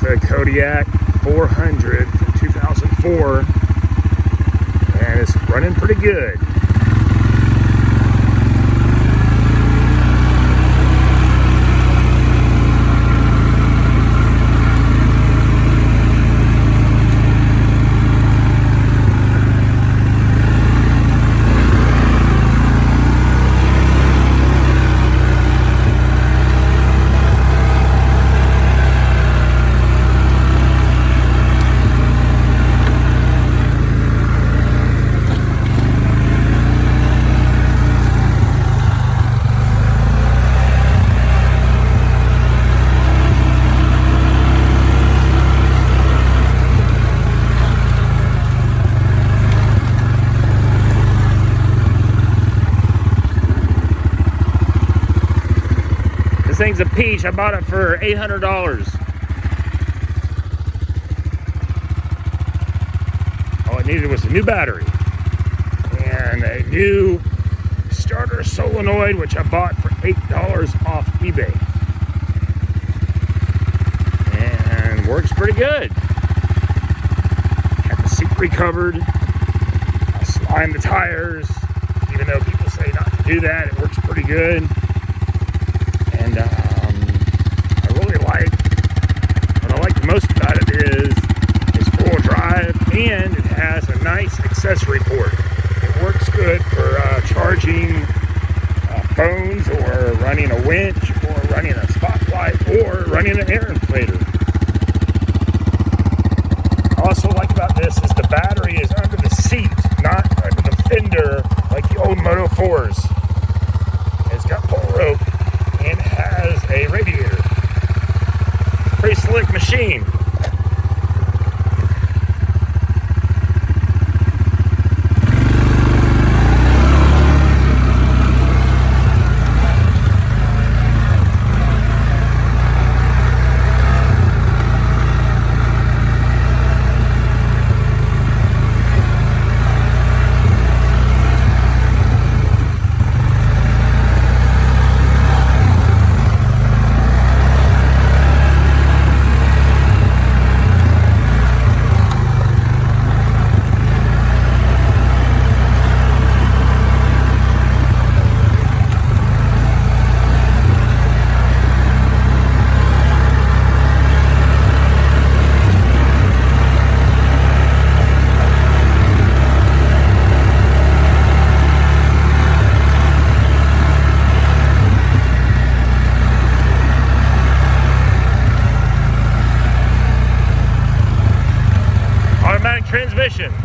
the Kodiak 400 from 2004, and it's running pretty good. This thing's a peach. I bought it for $800. All it needed was a new battery and a new starter solenoid, which I bought for $8 off eBay. And works pretty good. Had the seat recovered. I slimed the tires, even though people say not to do that. It works pretty good. And I really like, what I like the most about it is it's four-wheel drive, and it has a nice accessory port. It works good for charging phones, or running a winch, or running a spotlight, or running an air inflator. I also like about this is the battery is under the seat, not under the fender like the old Moto 4s. It's got pull rope and has a radiator. Pretty slick machine. Transmission.